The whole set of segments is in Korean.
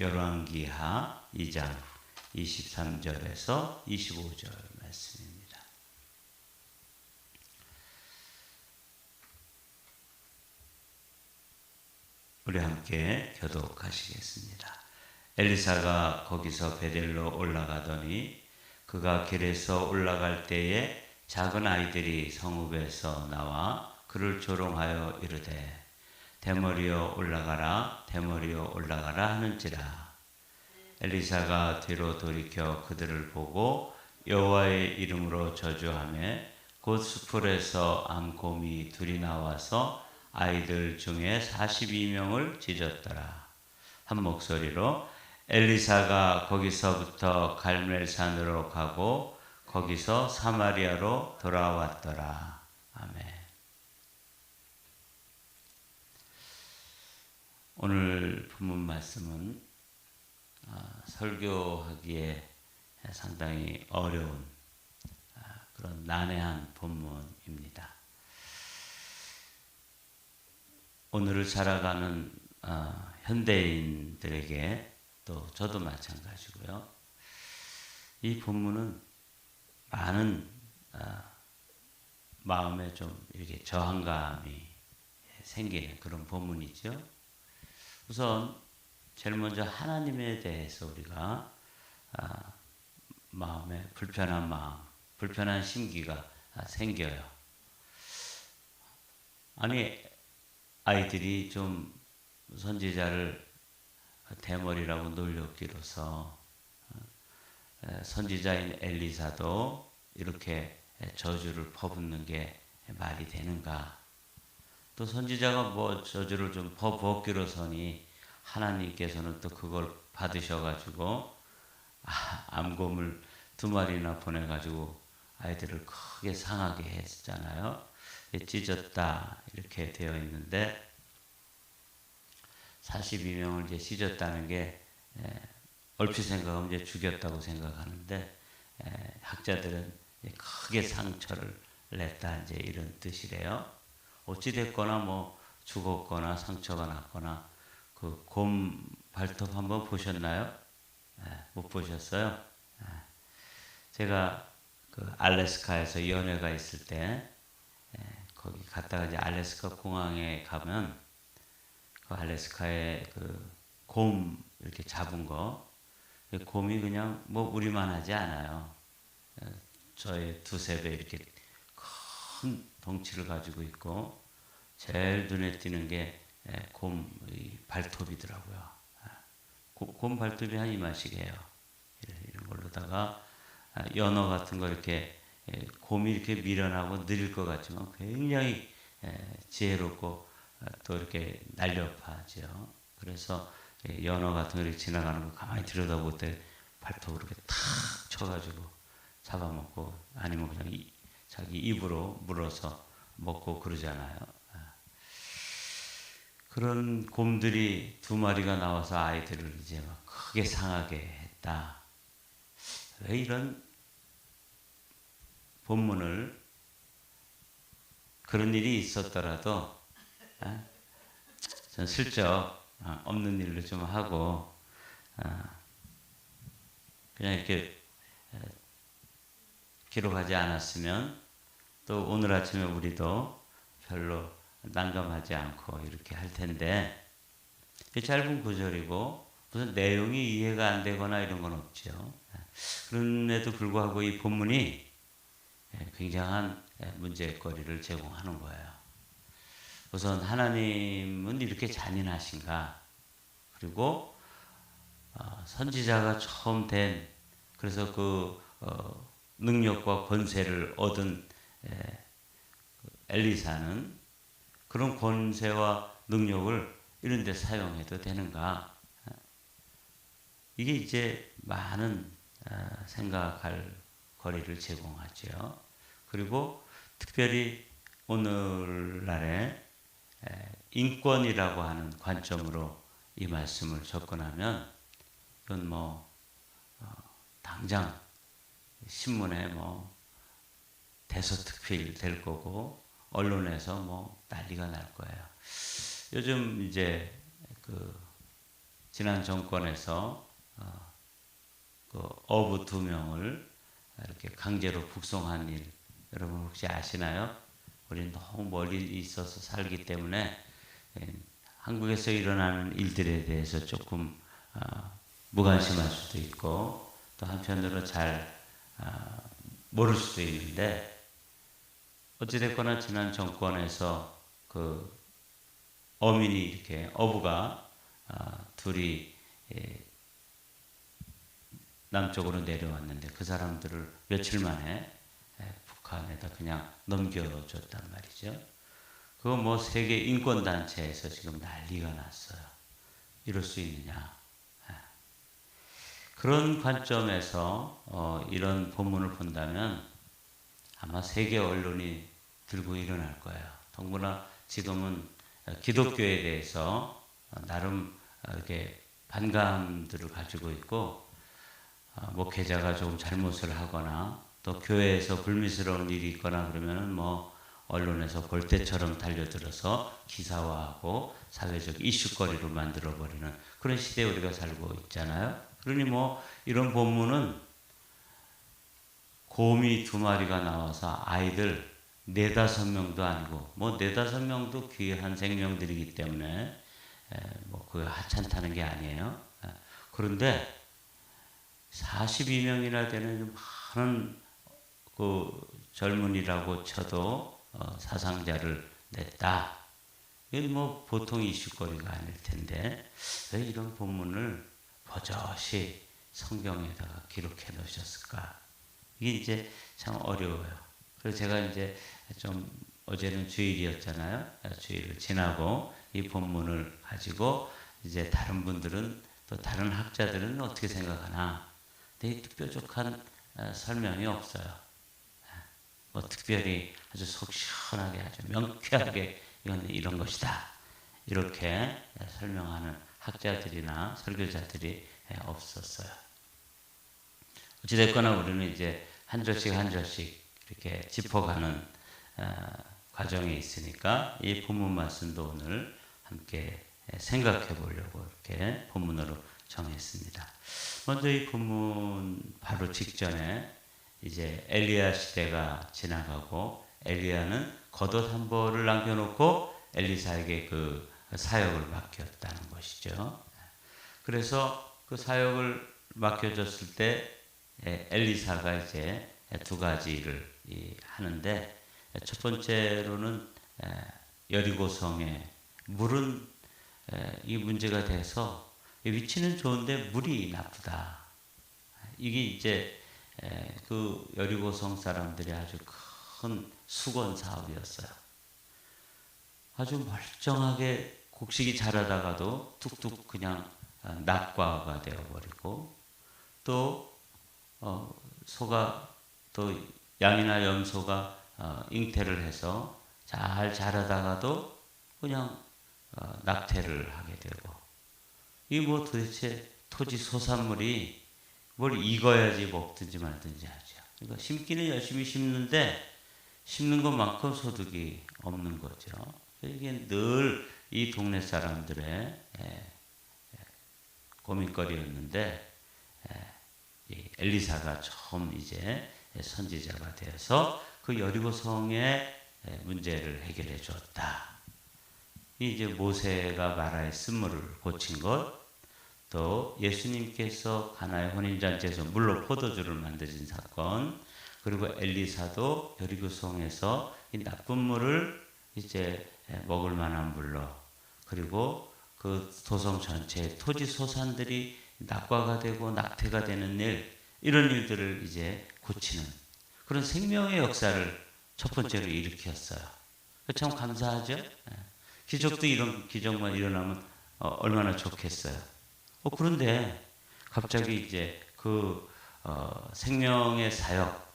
열왕기하 2장 23절에서 25절 말씀입니다. 우리 함께 교독하시겠습니다. 엘리사가 거기서 베델로 올라가더니 그가 길에서 올라갈 때에 작은 아이들이 성읍에서 나와 그를 조롱하여 이르되 대머리여 올라가라 대머리여 올라가라 하는지라. 엘리사가 뒤로 돌이켜 그들을 보고 여호와의 이름으로 저주하며 곧 수풀에서 암곰이 둘이 나와서 아이들 중에 42명을 찢었더라. 한 목소리로 엘리사가 거기서부터 갈멜산으로 가고 거기서 사마리아로 돌아왔더라. 아멘. 오늘 본문 말씀은 설교하기에 상당히 어려운 그런 난해한 본문입니다. 오늘을 살아가는 현대인들에게 또 저도 마찬가지고요. 이 본문은 많은 마음에 좀 이렇게 저항감이 생기는 그런 본문이죠. 우선 제일 먼저 하나님에 대해서 우리가 마음에 불편한 마음, 불편한 심기가 생겨요. 아니 아이들이 좀 선지자를 대머리라고 놀렸기로서 선지자인 엘리사도 이렇게 저주를 퍼붓는 게 말이 되는가? 또 선지자가 뭐 저주를 좀 퍼붓기로서니 하나님께서는 또 그걸 받으셔가지고 암곰을 2마리나 보내가지고 아이들을 크게 상하게 했잖아요. 찢었다 이렇게 되어 있는데 42명을 이제 찢었다는 게 얼핏 생각하면 이제 죽였다고 생각하는데 학자들은 크게 상처를 냈다 이제 이런 뜻이래요. 어찌 됐거나 뭐 죽었거나 상처가 났거나 그 곰 발톱 한번 보셨나요? 못 보셨어요? 제가 그 알래스카에서 연회가 있을 때 거기 갔다가 이제 알래스카 공항에 가면 그 알래스카에 그 곰 이렇게 잡은 거 곰이 그냥 뭐 우리만 하지 않아요. 저의 2~3배 이렇게 큰 덩치를 가지고 있고 제일 눈에 띄는 게 곰 발톱이더라고요. 곰 발톱이 한 이만씩이에요. 이런 걸로다가 연어 같은 거 이렇게 곰이 이렇게 미련하고 느릴 것 같지만 굉장히 지혜롭고 또 이렇게 날렵하죠. 그래서 연어 같은 거 이렇게 지나가는 거 가만히 들여다볼 때 발톱으로 이렇게 탁 쳐가지고 잡아먹고 아니면 그냥 자기 입으로 물어서 먹고 그러잖아요. 그런 곰들이 2마리가 나와서 아이들을 이제 막 크게 상하게 했다. 왜 이런 본문을 그런 일이 있었더라도 전 슬쩍 없는 일로 좀 하고 그냥 이렇게 기록하지 않았으면 또 오늘 아침에 우리도 별로 난감하지 않고 이렇게 할 텐데 짧은 구절이고 무슨 내용이 이해가 안 되거나 이런 건 없죠. 그럼에도 불구하고 이 본문이 굉장한 문제거리를 제공하는 거예요. 우선 하나님은 이렇게 잔인하신가? 그리고 선지자가 처음 된 그래서 그 능력과 권세를 얻은 엘리사는 그런 권세와 능력을 이런 데 사용해도 되는가? 이게 이제 많은 생각할 거리를 제공하죠. 그리고 특별히 오늘날의 인권이라고 하는 관점으로 이 말씀을 접근하면 이건 뭐 당장 신문에 뭐 대서특필 될 거고 언론에서 뭐 난리가 날 거예요. 요즘 이제 그 지난 정권에서 그 어부 2명을 이렇게 강제로 북송한 일 여러분 혹시 아시나요? 우리는 너무 멀리 있어서 살기 때문에 한국에서 일어나는 일들에 대해서 조금 무관심할 수도 있고 또 한편으로 잘 모를 수도 있는데 어찌됐거나 지난 정권에서 그 어민이 이렇게 어부가 둘이 남쪽으로 내려왔는데 그 사람들을 며칠 만에 북한에다 그냥 넘겨줬단 말이죠. 그거 뭐 세계 인권단체에서 지금 난리가 났어요. 이럴 수 있느냐. 그런 관점에서 이런 본문을 본다면 아마 세계 언론이 들고 일어날 거예요. 더구나 지금은 기독교에 대해서 나름 이렇게 반감들을 가지고 있고 목회자가 조금 잘못을 하거나 또 교회에서 불미스러운 일이 있거나 그러면은 뭐 언론에서 볼때처럼 달려들어서 기사화하고 사회적 이슈거리로 만들어버리는 그런 시대에 우리가 살고 있잖아요. 그러니 뭐 이런 본문은 곰이 2마리가 나와서 아이들 4-5명도 아니고 뭐 4-5명도 귀한 생명들이기 때문에 뭐 그 하찮다는 게 아니에요. 그런데 42명이나 되는 많은 그 젊은이라고 쳐도 사상자를 냈다. 이건 뭐 보통 이슈거리가 아닐 텐데 왜 이런 본문을 버젓이 성경에다가 기록해 놓으셨을까? 이게 이제 참 어려워요. 그래서 제가 이제 좀 어제는 주일이었잖아요. 주일을 지나고 이 본문을 가지고 이제 다른 분들은 또 다른 학자들은 어떻게 생각하나? 근데 뾰족한 설명이 없어요. 뭐 특별히 아주 속 시원하게 아주 명쾌하게 이건 이런 것이다. 이렇게 설명하는 학자들이나 설교자들이 없었어요. 어찌됐거나 우리는 이제 한 절씩 한 절씩 이렇게 짚어가는 과정에 있으니까 이 본문 말씀도 오늘 함께 생각해 보려고 이렇게 본문으로 정했습니다. 먼저 이 본문 바로 직전에 이제 엘리야 시대가 지나가고 엘리야는 겉옷 한 벌을 남겨놓고 엘리사에게 그 사역을 맡겼다는 것이죠. 그래서 그 사역을 맡겨졌을 때 엘리사가 이제 2가지를 하는데 첫 번째로는 여리고성에 물은 이 문제가 돼서 위치는 좋은데 물이 나쁘다. 이게 이제 그 여리고성 사람들이 아주 큰 수건 사업이었어요. 아주 멀쩡하게 곡식이 자라다가도 툭툭 그냥 낙과가 되어버리고 또 소가 또 양이나 염소가 잉태를 해서 잘 자라다가도 그냥 낙태를 하게 되고 이 뭐 도대체 토지 소산물이 뭘 익어야지 먹든지 말든지 하죠. 그러니까 심기는 열심히 심는데 심는 것만큼 소득이 없는 거죠. 이게 늘 이 동네 사람들의 고민거리였는데 엘리사가 처음 이제 선지자가 되어서 그 여리고성의 문제를 해결해 줬다. 이제 모세가 마라의 쓴물을 고친 것, 또 예수님께서 가나의 혼인잔치에서 물로 포도주를 만드신 사건, 그리고 엘리사도 여리고성에서 이 나쁜 물을 이제 먹을 만한 물로, 그리고 그 도성 전체의 토지 소산들이 낙과가 되고 낙태가 되는 일, 이런 일들을 이제 고치는 그런 생명의 역사를 첫 번째로 일으켰어요. 참 감사하죠. 기적도 이런 기적만 일어나면 얼마나 좋겠어요. 그런데 갑자기 이제 그 생명의 사역,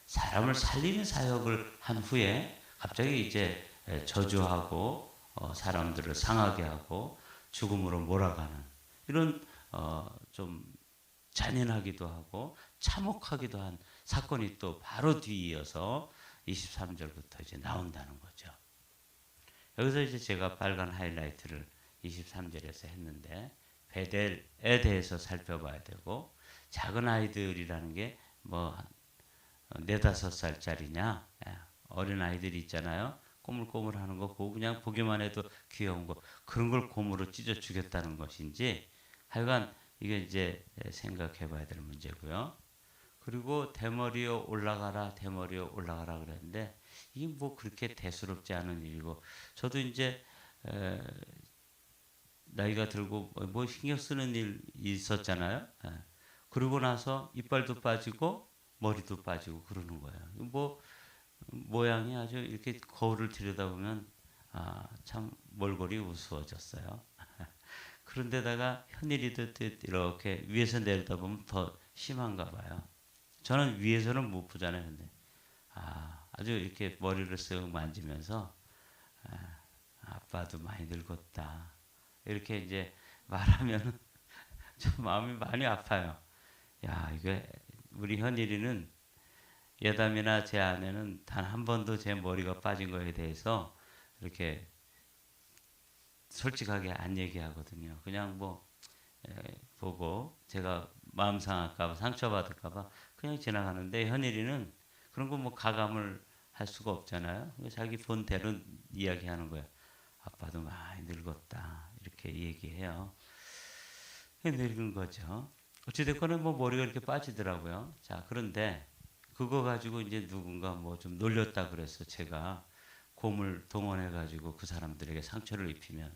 사람을 살리는 사역을 한 후에 갑자기 이제 저주하고 사람들을 상하게 하고 죽음으로 몰아가는 이런 좀 잔인하기도 하고 참혹하기도 한 사건이 또 바로 뒤이어서 23절부터 이제 나온다는 거죠. 여기서 이제 제가 빨간 하이라이트를 23절에서 했는데 베델에 대해서 살펴봐야 되고, 작은 아이들이라는 게 뭐 네다섯 살짜리냐, 어린 아이들이 있잖아요. 꼬물꼬물하는 거 그거 그냥 보기만 해도 귀여운 거, 그런 걸 곰으로 찢어 주겠다는 것인지, 하여간 이게 이제 생각해 봐야 될 문제고요. 그리고 대머리여 올라가라, 대머리여 올라가라 그랬는데, 이게 뭐 그렇게 대수롭지 않은 일이고, 저도 이제 나이가 들고 뭐 신경 쓰는 일 있었잖아요. 그러고 나서 이빨도 빠지고 머리도 빠지고 그러는 거예요. 뭐 모양이 아주 이렇게 거울을 들여다보면 참 몰골이 우스워졌어요. 그런데다가 현일이도 이렇게 위에서 내려다보면 더 심한가 봐요. 저는 위에서는 못 보잖아요. 근데 아주 이렇게 머리를 쓱 만지면서 아빠도 많이 늙었다, 이렇게 이제 말하면 좀 마음이 많이 아파요. 야, 이게 우리 현일이는, 예담이나 제 아내는 단 한 번도 제 머리가 빠진 거에 대해서 이렇게 솔직하게 안 얘기하거든요. 그냥 뭐 보고 제가 마음 상할까봐, 상처받을까봐 그냥 지나가는데, 현일이는 그런 거 뭐 가감을 할 수가 없잖아요. 자기 본대로 이야기하는 거예요. 아빠도 많이 늙었다, 이렇게 얘기해요. 늙은 거죠. 어찌됐거나 뭐 머리가 이렇게 빠지더라고요. 자, 그런데 그거 가지고 이제 누군가 뭐 좀 놀렸다 그래서 제가 곰을 동원해 가지고 그 사람들에게 상처를 입히면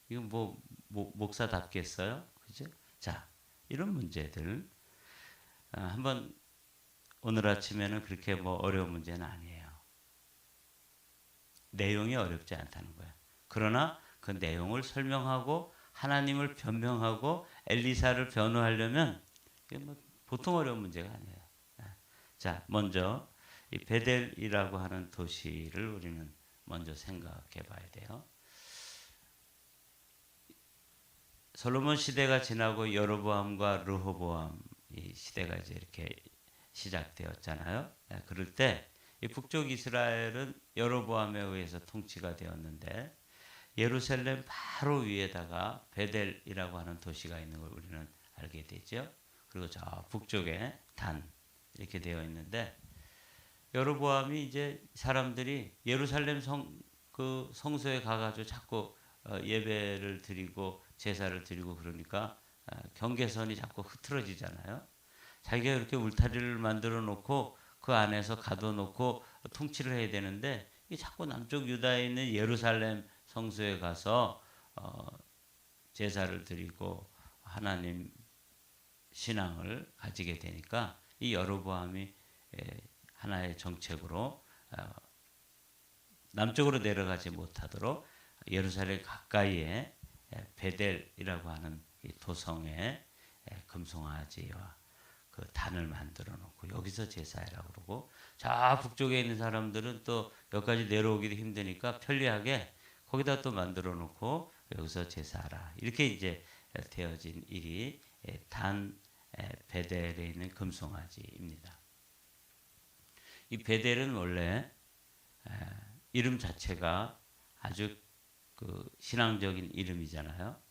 이건 뭐 목사답겠어요? 그죠? 자, 이런 문제들 한번, 오늘 아침에는 그렇게 뭐 어려운 문제는 아니에요. 내용이 어렵지 않다는 거예요. 그러나 그 내용을 설명하고 하나님을 변명하고 엘리사를 변호하려면 이게 뭐 보통 어려운 문제가 아니에요. 자, 먼저 이 베델이라고 하는 도시를 우리는 먼저 생각해 봐야 돼요. 솔로몬 시대가 지나고 여로보암과 르호보암 이 시대가 이제 이렇게 시작되었잖아요. 그럴 때 이 북쪽 이스라엘은 여로보암에 의해서 통치가 되었는데, 예루살렘 바로 위에다가 베델이라고 하는 도시가 있는 걸 우리는 알게 되죠. 그리고 저 북쪽에 단 이렇게 되어 있는데, 여로보암이 이제 사람들이 예루살렘 그 성소에 가가지고 자꾸 예배를 드리고 제사를 드리고 그러니까 경계선이 자꾸 흐트러지잖아요. 자기가 이렇게 울타리를 만들어 놓고 그 안에서 가둬놓고 통치를 해야 되는데, 이 자꾸 남쪽 유다에 있는 예루살렘 성소에 가서 제사를 드리고 하나님 신앙을 가지게 되니까, 이 여로보암이 하나의 정책으로 남쪽으로 내려가지 못하도록 예루살렘 가까이에 베델이라고 하는 이 도성에 금송아지와 그 단을 만들어 놓고 여기서 제사하라고 그러고, 저 북쪽에 있는 사람들은 또 여기까지 내려오기도 힘드니까 편리하게 거기다 또 만들어 놓고 여기서 제사하라, 이렇게 이제 되어진 일이 단 베델에 있는 금송아지입니다. 이 베델은 원래 이름 자체가 아주 그 신앙적인 이름이잖아요.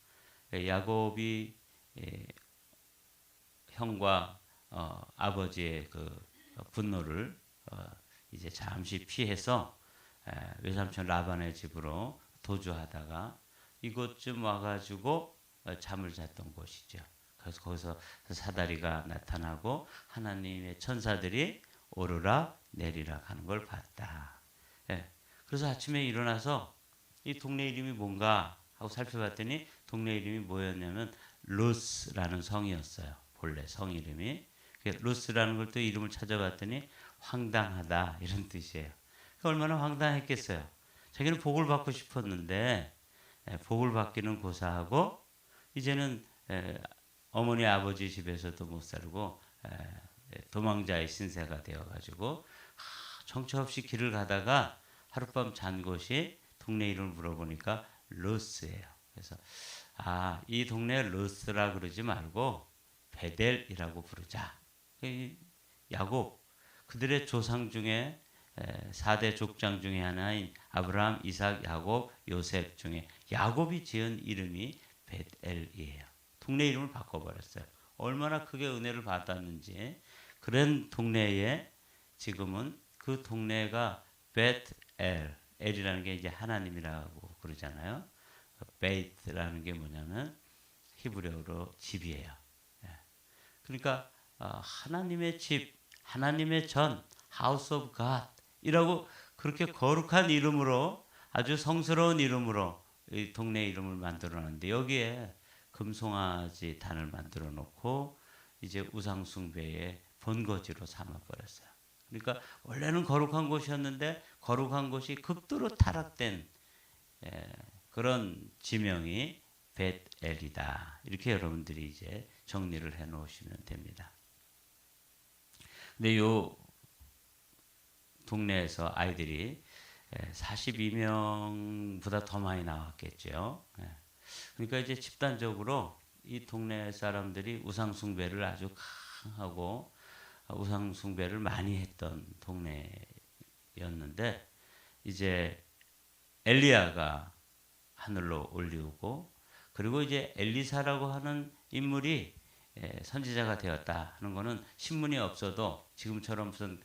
야곱이 형과 아버지의 그 분노를 이제 잠시 피해서 외삼촌 라반의 집으로 도주하다가 이곳쯤 와가지고 잠을 잤던 곳이죠. 그래서 거기서 사다리가 나타나고 하나님의 천사들이 오르락 내리락 하는 걸 봤다. 그래서 아침에 일어나서 이 동네 이름이 뭔가 하고 살펴봤더니 동네 이름이 뭐였냐면 루스라는 성이었어요. 본래 성 이름이. 루스라는 걸 또 이름을 찾아봤더니 황당하다, 이런 뜻이에요. 얼마나 황당했겠어요. 자기는 복을 받고 싶었는데 복을 받기는 고사하고 이제는 어머니 아버지 집에서도 못 살고 도망자의 신세가 되어가지고 정처 없이 길을 가다가 하룻밤 잔 곳이 동네 이름을 물어보니까 루스예요. 그래서 이 동네 루스라 그러지 말고 베델이라고 부르자. 야곱, 그들의 조상 중에 4대 족장 중에 하나인 아브라함, 이삭, 야곱, 요셉 중에 야곱이 지은 이름이 베델이에요. 동네 이름을 바꿔버렸어요. 얼마나 크게 은혜를 받았는지. 그런 동네에 지금은 그 동네가 벳엘, 엘이라는 게 이제 하나님이라고 그러잖아요. 베이트라는 게 뭐냐면 히브리어로 집이에요. 예. 그러니까 하나님의 집, 하나님의 전, House of God 이라고 그렇게 거룩한 이름으로 아주 성스러운 이름으로 이 동네 이름을 만들어놨는데 여기에 금송아지 단을 만들어 놓고 이제 우상숭배의 본거지로 삼아버렸어요. 그러니까 원래는 거룩한 곳이었는데 거룩한 곳이 극도로 타락된 그런 지명이 벳엘이다. 이렇게 여러분들이 이제 정리를 해 놓으시면 됩니다. 근데 요 동네에서 아이들이 42명보다 더 많이 나왔겠죠. 그러니까 이제 집단적으로 이 동네 사람들이 우상숭배를 아주 강하고 우상숭배를 많이 했던 동네였는데 이제 엘리야가 하늘로 올리우고 그리고 이제 엘리사라고 하는 인물이 선지자가 되었다 하는 거는 신문이 없어도 지금처럼 무슨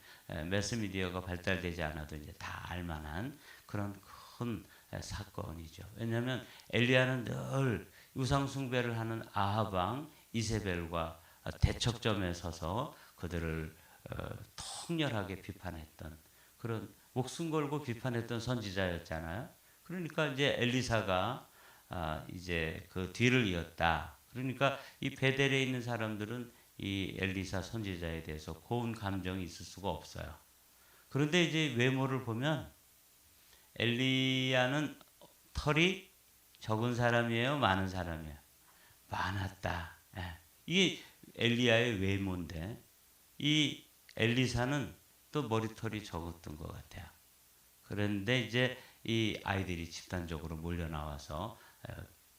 매스미디어가 발달되지 않아도 이제 다 알만한 그런 큰 사건이죠. 왜냐하면 엘리야는 늘 우상숭배를 하는 아합 왕 이세벨과 대척점에 서서 그들을 통렬하게 비판했던 그런 목숨 걸고 비판했던 선지자였잖아요. 그러니까 이제 엘리사가 이제 그 뒤를 이었다. 그러니까 이 베델에 있는 사람들은 이 엘리사 선지자에 대해서 고운 감정이 있을 수가 없어요. 그런데 이제 외모를 보면 엘리야는 털이 적은 사람이에요, 많은 사람이에요? 많았다. 예. 이게 엘리야의 외모인데 이 엘리사는 또 머리털이 적었던 것 같아요. 그런데 이제 이 아이들이 집단적으로 몰려 나와서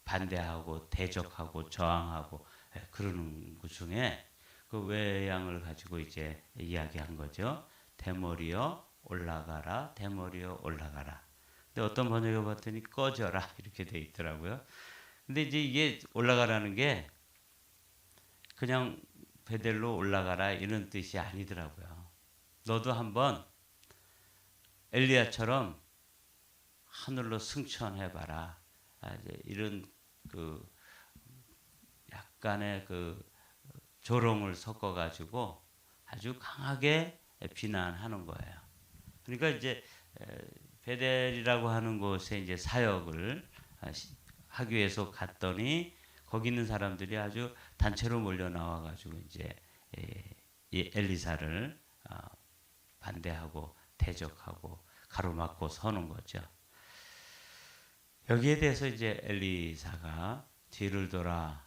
반대하고 대적하고 저항하고 그러는 것 중에 그 외양을 가지고 이제 이야기한 거죠. 대머리여 올라가라, 대머리여 올라가라. 근데 어떤 번역에 봤더니 꺼져라 이렇게 돼 있더라고요. 근데 이제 이게 올라가라는 게 그냥 베델로 올라가라 이런 뜻이 아니더라고요. 너도 한번 엘리야처럼 하늘로 승천해봐라. 이런 그 약간의 그 조롱을 섞어가지고 아주 강하게 비난하는 거예요. 그러니까 이제 베델이라고 하는 곳에 이제 사역을 하기 위해서 갔더니 거기 있는 사람들이 아주 단체로 몰려 나와가지고 이제 이 엘리사를 반대하고 대적하고 가로막고 서는 거죠. 여기에 대해서 이제 엘리사가 뒤를 돌아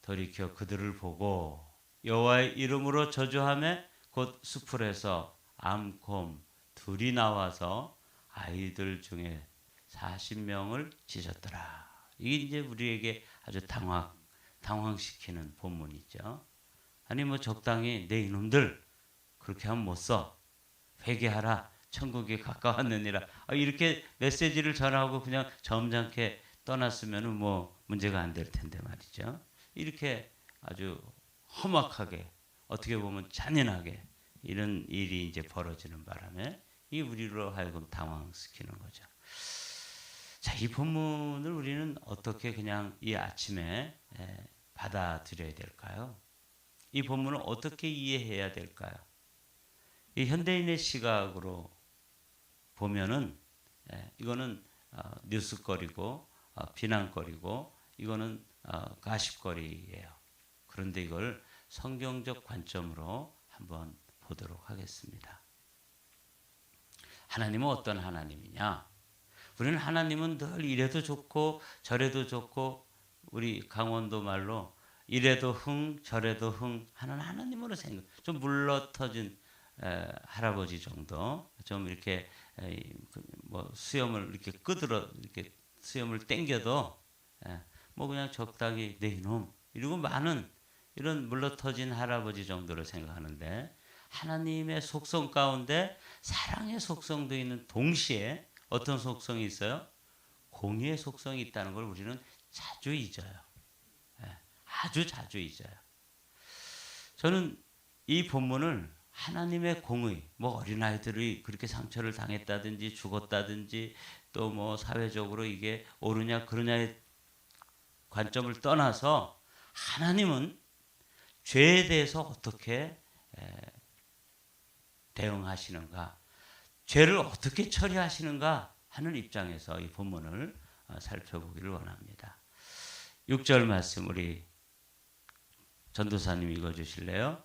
돌이켜 그들을 보고 여호와의 이름으로 저주하며 곧 수풀에서 암곰 둘이 나와서 아이들 중에 40명을 찢었더라. 이게 이제 우리에게 아주 당황시키는 본문이죠. 아니 뭐 적당히 내 이놈들 그렇게 하면 못 써. 회개하라. 천국이 가까웠느니라. 이렇게 메시지를 전하고 그냥 점잖게 떠났으면 뭐 문제가 안 될 텐데 말이죠. 이렇게 아주 험악하게 어떻게 보면 잔인하게 이런 일이 이제 벌어지는 바람에 이 우리로 하여금 당황시키는 거죠. 자, 이 본문을 우리는 어떻게 그냥 이 아침에 받아들여야 될까요? 이 본문을 어떻게 이해해야 될까요? 이 현대인의 시각으로 보면은 이거는 뉴스거리고 비난거리고 이거는 가십거리예요. 그런데 이걸 성경적 관점으로 한번 보도록 하겠습니다. 하나님은 어떤 하나님이냐? 우리는 하나님은 늘 이래도 좋고 저래도 좋고 우리 강원도 말로 이래도 흥 저래도 흥 하는 하나님으로 생각. 좀 물러터진 할아버지 정도 좀 이렇게 뭐 수염을 이렇게 끄들어 이렇게 수염을 땡겨도 뭐 그냥 적당히 내 이놈 이러고 많은 이런 물러터진 할아버지 정도로 생각하는데 하나님의 속성 가운데 사랑의 속성도 있는 동시에 어떤 속성이 있어요? 공의의 속성이 있다는 걸 우리는 자주 잊어요. 아주 자주 있어요. 저는 이 본문을 하나님의 공의, 뭐 어린아이들이 그렇게 상처를 당했다든지 죽었다든지 또 뭐 사회적으로 이게 옳으냐 그러냐의 관점을 떠나서 하나님은 죄에 대해서 어떻게 대응하시는가, 죄를 어떻게 처리하시는가 하는 입장에서 이 본문을 살펴보기를 원합니다. 6절 말씀 우리 전도사님 읽어주실래요?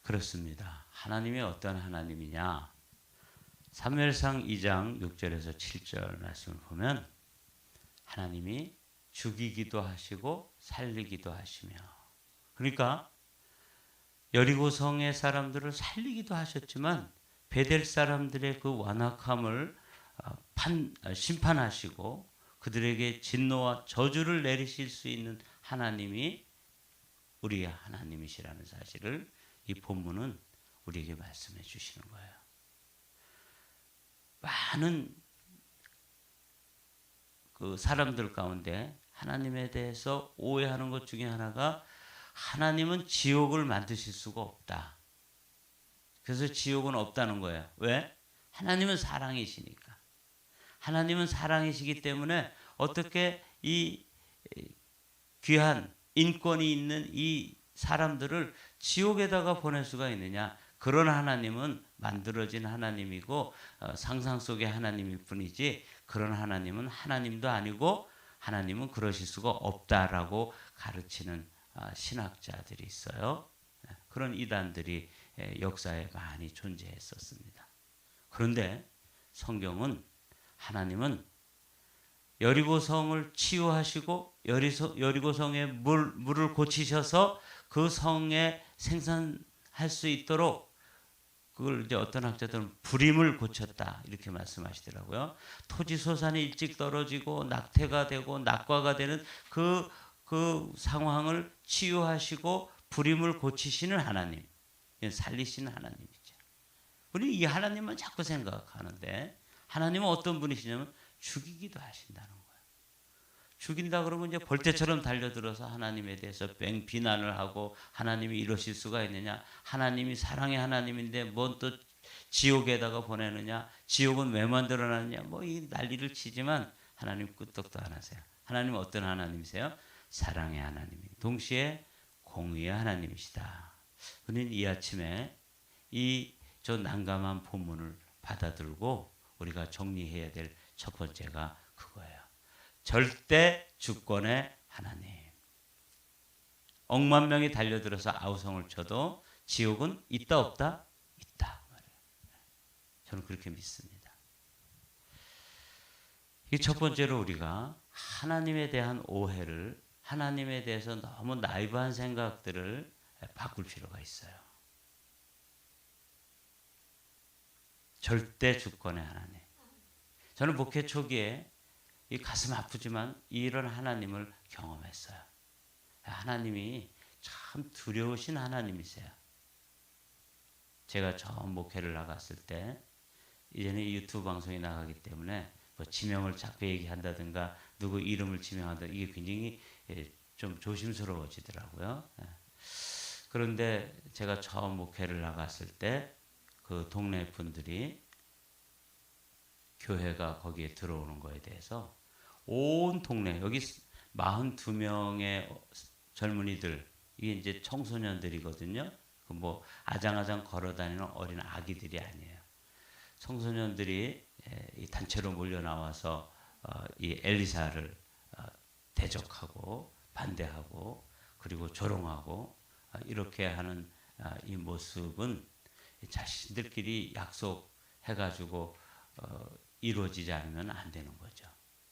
그렇습니다. 하나님이 어떤 하나님이냐? 사무엘상 2장 6절에서 7절 말씀을 보면 하나님이 죽이기도 하시고 살리기도 하시며, 그러니까 여리고성의 사람들을 살리기도 하셨지만 베델 사람들의 그 완악함을 심판하시고 그들에게 진노와 저주를 내리실 수 있는 하나님이 우리의 하나님이시라는 사실을 이 본문은 우리에게 말씀해 주시는 거예요. 많은 그 사람들 가운데 하나님에 대해서 오해하는 것 중에 하나가 하나님은 지옥을 만드실 수가 없다. 그래서 지옥은 없다는 거예요. 왜? 하나님은 사랑이시니까. 하나님은 사랑이시기 때문에 어떻게 이 귀한 인권이 있는 이 사람들을 지옥에다가 보낼 수가 있느냐. 그런 하나님은 만들어진 하나님이고 상상 속의 하나님일 뿐이지 그런 하나님은 하나님도 아니고 하나님은 그러실 수가 없다라고 가르치는 신학자들이 있어요. 그런 이단들이 역사에 많이 존재했었습니다. 그런데 성경은 하나님은 여리고성을 치유하시고 여리고성의 물을 고치셔서 그 성에 생산할 수 있도록 그걸 이제 어떤 학자들은 불임을 고쳤다 이렇게 말씀하시더라고요. 토지소산이 일찍 떨어지고 낙태가 되고 낙과가 되는 그 상황을 치유하시고 불임을 고치시는 하나님, 살리시는 하나님이죠. 우리 이 하나님만 자꾸 생각하는데 하나님은 어떤 분이시냐면 죽이기도 하신다는 거예요. 죽인다 그러면 이제 벌떼처럼 달려들어서 하나님에 대해서 비난을 하고 하나님이 이러실 수가 있느냐, 하나님이 사랑의 하나님인데 뭔 또 지옥에다가 보내느냐, 지옥은 왜 만들어놨느냐, 뭐 이 난리를 치지만 하나님 끄떡도 안 하세요. 하나님은 어떤 하나님이세요? 사랑의 하나님, 동시에 공의의 하나님이시다. 우리는 이 아침에 저 난감한 본문을 받아들고 우리가 정리해야 될 첫 번째가 그거예요. 절대 주권의 하나님. 억만 명이 달려들어서 아우성을 쳐도 지옥은 있다 없다? 있다. 저는 그렇게 믿습니다. 이 첫 번째로 우리가 하나님에 대한 오해를, 하나님에 대해서 너무 나이브한 생각들을 바꿀 필요가 있어요. 절대 주권의 하나님. 저는 목회 초기에 이 가슴 아프지만 이런 하나님을 경험했어요. 하나님이 참 두려우신 하나님이세요. 제가 처음 목회를 나갔을 때, 이제는 유튜브 방송이 나가기 때문에 뭐 지명을 자꾸 얘기한다든가 누구 이름을 지명한다, 이게 굉장히 좀 조심스러워지더라고요. 그런데 제가 처음 목회를 나갔을 때 그 동네 분들이 교회가 거기에 들어오는 거에 대해서 온 동네, 여기 42명의 젊은이들, 이게 이제 청소년들이거든요. 뭐 아장아장 걸어다니는 어린 아기들이 아니에요. 청소년들이 이 단체로 몰려 나와서 이 엘리사를 대적하고 반대하고 그리고 조롱하고 이렇게 하는 이 모습은 자신들끼리 약속해가지고 이루어지지 않으면 안 되는 거죠.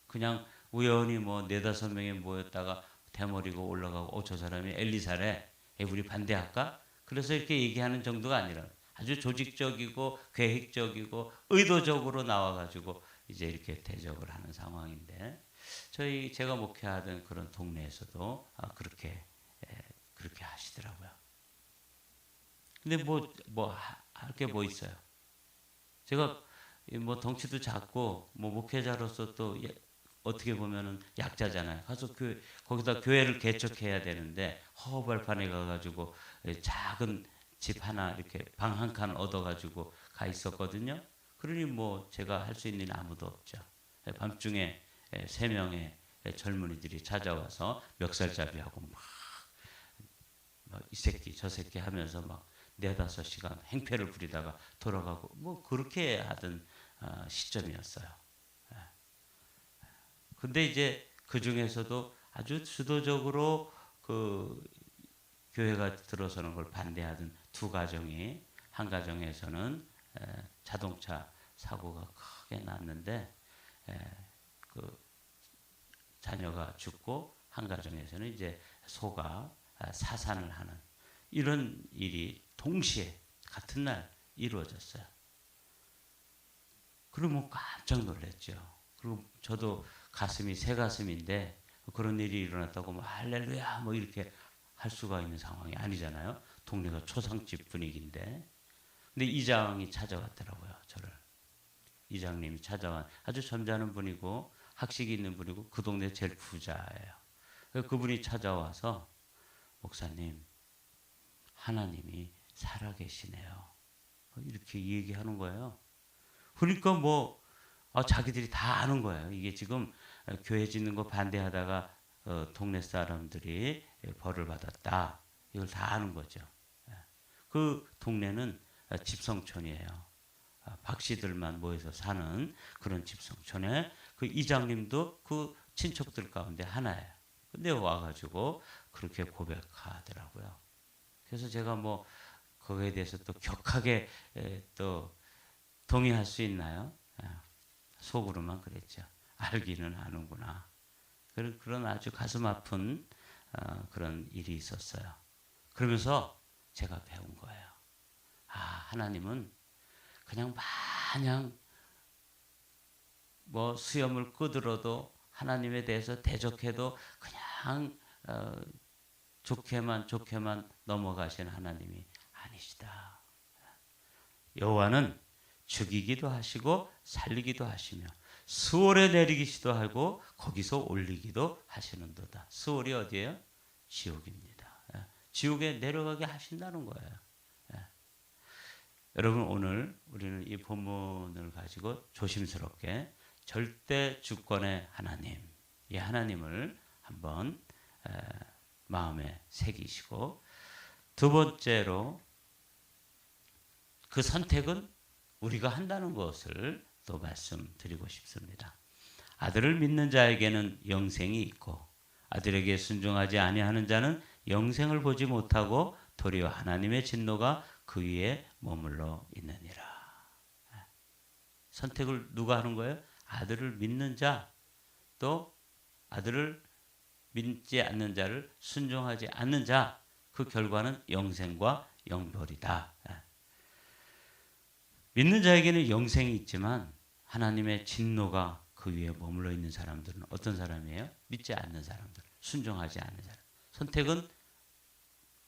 그냥 우연히 뭐 4-5명이 모였다가 대머리고 올라가고 저 사람이 엘리사래, 우리 반대할까? 그래서 이렇게 얘기하는 정도가 아니라 아주 조직적이고 계획적이고 의도적으로 나와가지고 이제 이렇게 대적을 하는 상황인데, 제가 목회하던 그런 동네에서도 그렇게 그렇게 하시더라고요. 근데 할 게 뭐 있어요? 제가 뭐 덩치도 작고 뭐 목회자로서 또 어떻게 보면은 약자잖아요. 가서 거기다 교회를 개척해야 되는데 허허벌판에 가가지고 작은 집 하나 이렇게 방 한 칸 얻어가지고 가 있었거든요. 그러니 뭐 제가 할 수 있는 일이 아무도 없죠. 밤중에 3명의 젊은이들이 찾아와서 멱살잡이하고 막 이 새끼 저 새끼 하면서 막 4-5시간 행패를 부리다가 돌아가고 뭐 그렇게 하던 시점이었어요. 근데 이제 그 중에서도 아주 주도적으로 그 교회가 들어서는 걸 반대하던 2가정이, 한 가정에서는 자동차 사고가 크게 났는데 그 자녀가 죽고, 한 가정에서는 이제 소가 사산을 하는 이런 일이 동시에 같은 날 이루어졌어요. 그러면 깜짝 놀랐죠. 그리고 저도 가슴이 새 가슴인데 그런 일이 일어났다고 뭐 할렐루야 뭐 이렇게 할 수가 있는 상황이 아니잖아요. 동네가 초상집 분위기인데. 근데 이장이 찾아왔더라고요. 저를. 이장님이 찾아와, 아주 점잖은 분이고 학식이 있는 분이고 그 동네 제일 부자예요. 그분이 찾아와서 목사님, 하나님이 살아계시네요. 이렇게 얘기하는 거예요. 그러니까 자기들이 다 아는 거예요. 이게 지금 교회 짓는 거 반대하다가 동네 사람들이 벌을 받았다. 이걸 다 아는 거죠. 그 동네는 집성촌이에요. 박씨들만 모여서 사는 그런 집성촌에 그 이장님도 그 친척들 가운데 하나예요. 근데 와가지고 그렇게 고백하더라고요. 그래서 제가 거기에 대해서 또 격하게 또 동의할 수 있나요? 속으로만 그랬죠. 알기는 아는구나. 그런 아주 가슴 아픈 그런 일이 있었어요. 그러면서 제가 배운 거예요. 하나님은 그냥 마냥 수염을 끄들어도 하나님에 대해서 대적해도 그냥 좋게만 넘어가신 하나님이 아니시다. 여호와는 죽이기도 하시고 살리기도 하시며 수월에 내리기도 하고 거기서 올리기도 하시는도다. 수월이 어디예요? 지옥입니다. 지옥에 내려가게 하신다는 거예요. 여러분, 오늘 우리는 이 본문을 가지고 조심스럽게 절대 주권의 하나님, 이 하나님을 한번 마음에 새기시고, 2번째로 그 선택은 우리가 한다는 것을 또 말씀드리고 싶습니다. 아들을 믿는 자에게는 영생이 있고 아들에게 순종하지 아니하는 자는 영생을 보지 못하고 도리어 하나님의 진노가 그 위에 머물러 있느니라. 선택을 누가 하는 거예요? 아들을 믿는 자, 또 아들을 믿지 않는 자를 순종하지 않는 자, 그 결과는 영생과 영벌이다. 믿는 자에게는 영생이 있지만 하나님의 진노가 그 위에 머물러 있는 사람들은 어떤 사람이에요? 믿지 않는 사람들, 순종하지 않는 사람. 선택은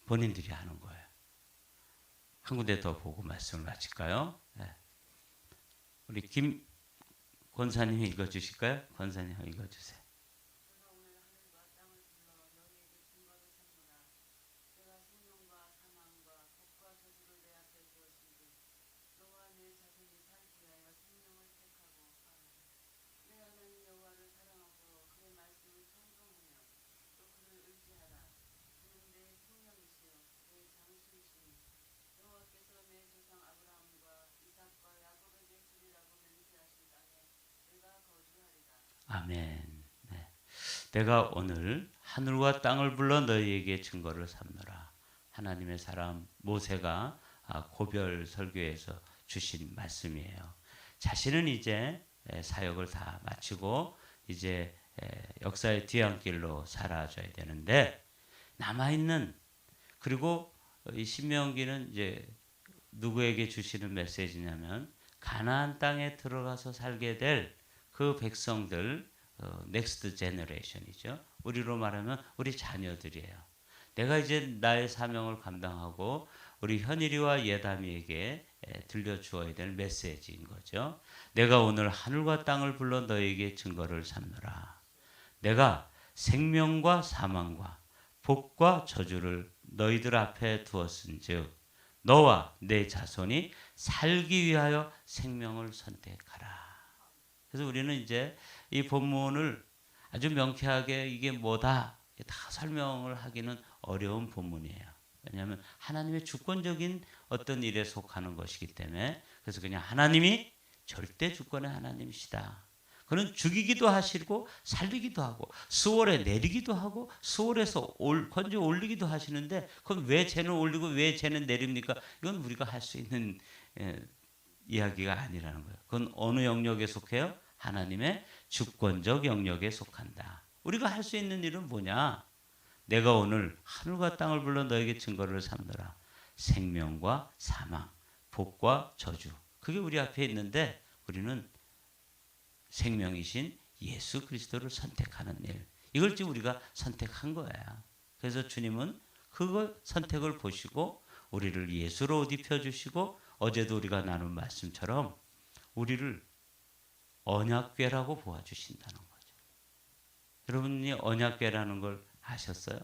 본인들이 하는 거예요. 한 군데 더 보고 말씀을 마칠까요? 우리 김 권사님이 읽어주실까요? 권사님 읽어주세요. 아멘. 네. 내가 오늘 하늘과 땅을 불러 너희에게 증거를 삼노라. 하나님의 사람 모세가 고별 설교에서 주신 말씀이에요. 자신은 이제 사역을 다 마치고 이제 역사의 뒤안길로 사라져야 되는데, 남아있는, 그리고 이 신명기는 이제 누구에게 주시는 메시지냐면 가나안 땅에 들어가서 살게 될 그 백성들, 넥스트 제너레이션이죠. 우리로 말하면 우리 자녀들이에요. 내가 이제 나의 사명을 감당하고 우리 현일이와 예담이에게 들려주어야 될 메시지인 거죠. 내가 오늘 하늘과 땅을 불러 너에게 증거를 삼노라. 내가 생명과 사망과 복과 저주를 너희들 앞에 두었은즉 너와 내 자손이 살기 위하여 생명을 선택하라. 그래서 우리는 이제 이 본문을 아주 명쾌하게 이게 뭐다 다 설명을 하기는 어려운 본문이에요. 왜냐하면 하나님의 주권적인 어떤 일에 속하는 것이기 때문에 그래서 그냥 하나님이 절대 주권의 하나님이시다. 그는 죽이기도 하시고 살리기도 하고 수월에 내리기도 하고 수월에서 건져 올리기도 하시는데 그건 왜 쟤는 올리고 왜 쟤는 내립니까? 이건 우리가 할 수 있는 이야기가 아니라는 거예요. 그건 어느 영역에 속해요? 하나님의 주권적 영역에 속한다. 우리가 할 수 있는 일은 뭐냐? 내가 오늘 하늘과 땅을 불러 너에게 증거를 삼노라. 생명과 사망, 복과 저주. 그게 우리 앞에 있는데 우리는 생명이신 예수 그리스도를 선택하는 일. 이걸 지금 우리가 선택한 거야. 그래서 주님은 그거 선택을 보시고 우리를 예수로 옷 입혀주시고 어제도 우리가 나눈 말씀처럼 우리를 언약궤라고 보아주신다는 거죠. 여러분이 언약궤라는 걸 아셨어요?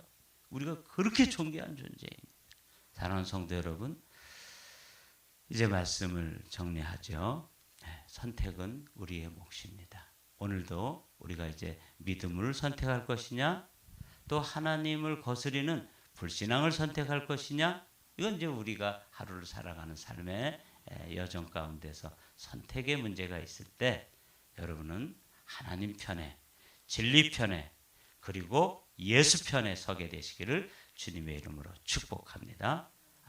우리가 그렇게 존귀한 존재입니다. 사랑하는 성도 여러분, 이제 말씀을 정리하죠. 선택은 우리의 몫입니다. 오늘도 우리가 이제 믿음을 선택할 것이냐, 또 하나님을 거스리는 불신앙을 선택할 것이냐, 이건 이제 우리가 하루를 살아가는 삶의 여정 가운데서 선택의 문제가 있을 때 여러분은 하나님 편에, 진리 편에, 그리고 예수 편에 서게 되시기를 주님의 이름으로 축복합니다.